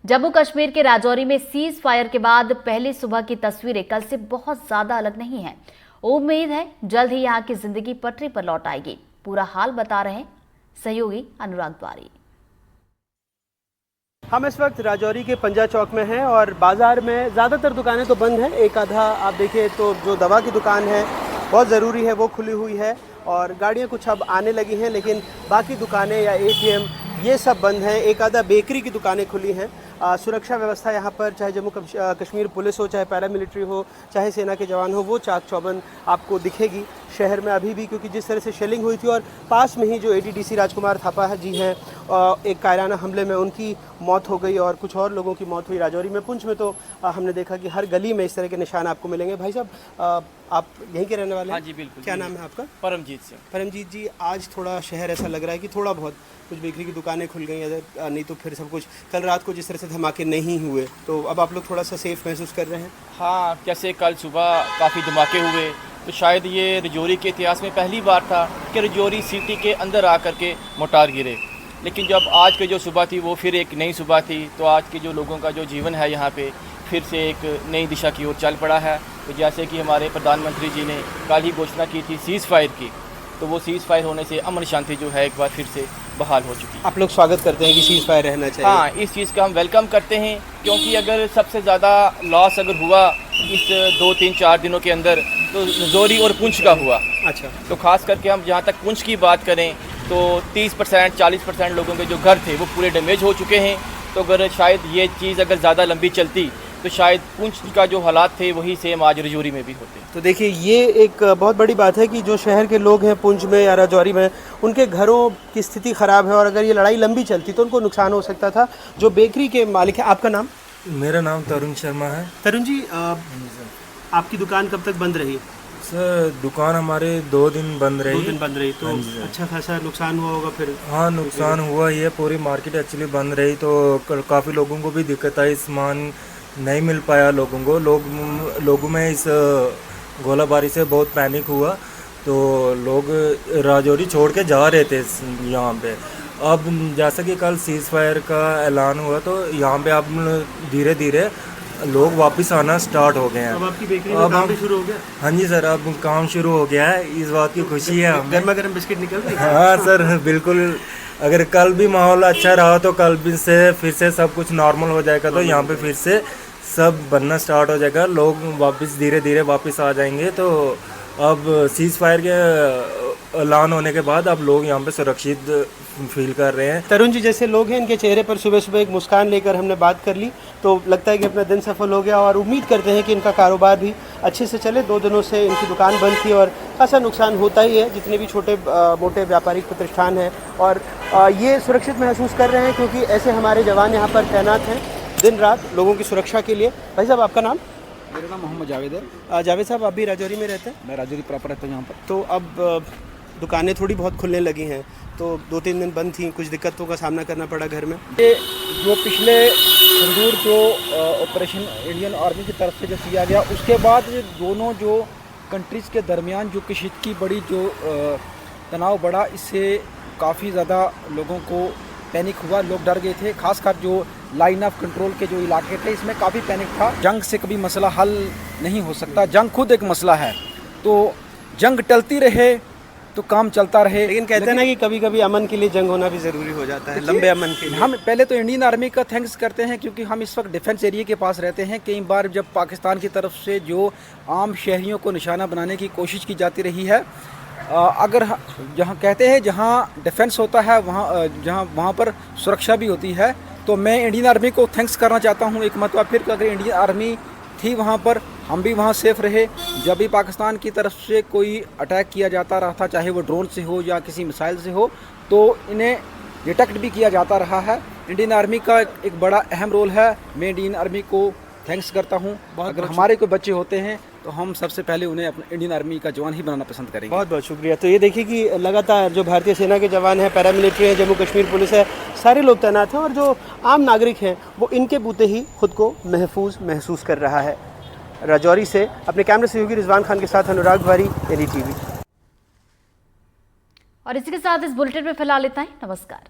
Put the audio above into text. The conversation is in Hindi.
जम्मू कश्मीर के राजौरी में सीज फायर के बाद पहली सुबह की तस्वीरें कल से बहुत ज्यादा अलग नहीं हैं। उम्मीद है जल्द ही यहाँ की जिंदगी पटरी पर लौट आएगी। पूरा हाल बता रहे हैं सहयोगी अनुराग द्वारी। हम इस वक्त राजौरी के पंजा चौक में हैं और बाज़ार में ज़्यादातर दुकानें तो बंद हैं। एक आधा आप देखिए तो जो दवा की दुकान है बहुत ज़रूरी है वो खुली हुई है और गाड़ियां कुछ अब आने लगी हैं, लेकिन बाकी दुकानें या ATM ये सब बंद हैं। एक आधा बेकरी की दुकानें खुली हैं। सुरक्षा व्यवस्था यहाँ पर चाहे जम्मू कश्मीर पुलिस हो, चाहे पैरामिलिट्री हो, चाहे सेना के जवान हो, वो चाक चौबंद आपको दिखेगी शहर में अभी भी, क्योंकि जिस तरह से शेलिंग हुई थी और पास में ही जो ADDC राजकुमार थापा जी हैं एक कायराना हमले में उनकी मौत हो गई और कुछ और लोगों की मौत हुई राजौरी में। पुंछ में तो हमने देखा कि हर गली में इस तरह के निशान आपको मिलेंगे। भाई साहब आप यहीं के रहने वाले हैं? हाँ जी बिल्कुल। क्या नाम है आपका? परमजीत सिंह। परमजीत जी, आज थोड़ा शहर ऐसा लग रहा है कि थोड़ा बहुत कुछ बेकरी की दुकानें खुल गई, अगर नहीं तो फिर सब कुछ कल रात को जिस तरह से धमाके नहीं हुए तो अब आप लोग थोड़ा सा सेफ महसूस कर रहे हैं? हाँ, जैसे कल सुबह काफ़ी धमाके हुए तो शायद ये राजौरी के इतिहास में पहली बार था कि राजौरी सिटी के अंदर आकर के मोटार गिरे। लेकिन जब आज की जो सुबह थी वो फिर एक नई सुबह थी, तो आज के जो लोगों का जो जीवन है यहाँ पे फिर से एक नई दिशा की ओर चल पड़ा है। तो जैसे कि हमारे प्रधानमंत्री जी ने कल ही घोषणा की थी सीज़ फायर की, तो वो सीज़ फायर होने से अमन शांति जो है एक बार फिर से बहाल हो चुकी है। आप लोग स्वागत करते हैं कि सीज़ फायर रहना चाहिए? हाँ, इस चीज़ का हम वेलकम करते हैं, क्योंकि अगर सबसे ज़्यादा लॉस अगर हुआ इस 2-3-4 दिनों के अंदर तो राजौरी और पुंछ का हुआ। अच्छा, तो खास करके हम जहाँ तक पुंछ की बात करें तो 30% 40% लोगों के जो घर थे वो पूरे डैमेज हो चुके हैं। तो अगर शायद ये चीज़ अगर ज़्यादा लंबी चलती तो शायद पुंछ का जो हालात थे वही सेम आज राजौरी में भी होते। तो देखिए ये एक बहुत बड़ी बात है कि जो शहर के लोग हैं पुंछ में या राजौरी में, उनके घरों की स्थिति ख़राब है और अगर ये लड़ाई लंबी चलती तो उनको नुकसान हो सकता था। जो बेकरी के मालिक हैं, आपका नाम? मेरा नाम तरुण शर्मा है। तरुण जी, आपकी दुकान कब तक बंद रही? सर दुकान हमारे 2 दिन बंद रही। 2 दिन बंद रही, तो अच्छा खासा नुकसान हुआ होगा फिर? हाँ, नुकसान हुआ। ये पूरी मार्केट एक्चुअली बंद रही तो काफ़ी लोगों को भी दिक्कत आई, सामान नहीं मिल पाया लोगों को। लोगों में इस गोलाबारी से बहुत पैनिक हुआ, तो लोग राजौरी छोड़ के जा रहे थे यहाँ पे। अब जैसा कि कल सीज़ फायर का ऐलान हुआ तो यहाँ पे अब धीरे धीरे लोग वापस आना स्टार्ट हो गए हैं। अब आपकी बेकरी में काम भी शुरू हो गया? हाँ जी सर, अब काम शुरू हो गया है, इस बात की खुशी है हमें। गर्मा गर्म बिस्किट निकल रही है? हाँ सर बिल्कुल। अगर कल भी माहौल अच्छा रहा तो कल भी से फिर से सब कुछ नॉर्मल हो जाएगा, तो यहाँ पे फिर से सब बनना स्टार्ट हो जाएगा, लोग वापस धीरे धीरे वापस आ जाएंगे। तो अब सीज़ फायर के ऐलान होने के बाद अब लोग यहाँ पे सुरक्षित फील कर रहे हैं। तरुण जी जैसे लोग हैं, इनके चेहरे पर सुबह सुबह एक मुस्कान लेकर हमने बात कर ली, तो लगता है कि अपना दिन सफल हो गया और उम्मीद करते हैं कि इनका कारोबार भी अच्छे से चले। 2 दिनों से इनकी दुकान बंद थी और खासा नुकसान होता ही है जितने भी छोटे मोटे व्यापारिक प्रतिष्ठान हैं, और ये सुरक्षित महसूस कर रहे हैं क्योंकि ऐसे हमारे जवान यहाँ पर तैनात हैं दिन रात लोगों की सुरक्षा के लिए। भाई साहब आपका नाम? मेरा नाम मोहम्मद जावेद है। जावेद साहब, आप भी राजौरी में रहते हैं? मैं राजौरी प्रॉपर रहता हूँ यहाँ पर। तो अब दुकानें थोड़ी बहुत खुलने लगी हैं, तो 2-3 दिन बंद थी, कुछ दिक्कतों का सामना करना पड़ा घर में। ये जो पिछले संदूर जो ऑपरेशन इंडियन आर्मी की तरफ से जो किया गया, उसके बाद ये दोनों जो कंट्रीज़ के दरमियान जो कशीदगी बड़ी, जो तनाव बढ़ा, इससे काफ़ी ज़्यादा लोगों को पैनिक हुआ, लोग डर गए थे। खासकर जो लाइन ऑफ कंट्रोल के जो इलाके थे इसमें काफ़ी पैनिक था। जंग से कभी मसला हल नहीं हो सकता, जंग खुद एक मसला है, तो जंग टलती रहे तो काम चलता रहे। लेकिन कहते हैं ना कि कभी कभी अमन के लिए जंग होना भी ज़रूरी हो जाता है, लंबे अमन के लिए। हम पहले तो इंडियन आर्मी का थैंक्स करते हैं, क्योंकि हम इस वक्त डिफेंस एरिया के पास रहते हैं। कई बार जब पाकिस्तान की तरफ से जो आम शहरियों को निशाना बनाने की कोशिश की जाती रही है, अगर जहाँ कहते हैं जहाँ डिफेंस होता है वहाँ पर सुरक्षा भी होती है। तो मैं इंडियन आर्मी को थैंक्स करना चाहता हूँ एक मरतबा फिर, कि अगर इंडियन आर्मी थी वहाँ पर, हम भी वहाँ सेफ रहे। जब भी पाकिस्तान की तरफ से कोई अटैक किया जाता रहा था, चाहे वो ड्रोन से हो या किसी मिसाइल से हो, तो इन्हें डिटेक्ट भी किया जाता रहा है। इंडियन आर्मी का एक बड़ा अहम रोल है। मैं इंडियन आर्मी को थैंक्स करता हूँ। अगर हमारे कोई बच्चे होते हैं तो हम सबसे पहले उन्हें अपने इंडियन आर्मी का जवान ही बनाना पसंद करेंगे। बहुत बहुत शुक्रिया। तो ये देखिए कि लगातार जो भारतीय सेना के जवान हैं, पैरामिलिट्री है, जम्मू कश्मीर पुलिस है, सारे लोग तैनात हैं और जो आम नागरिक हैं वो इनके बूते ही खुद को महसूस कर रहा है। राजौरी से अपने कैमरे सहयोगी रिजवान खान के साथ अनुराग द्वारी, NDTV। और इसी के साथ इस बुलेटिन में फिलहाल इतना ही। नमस्कार।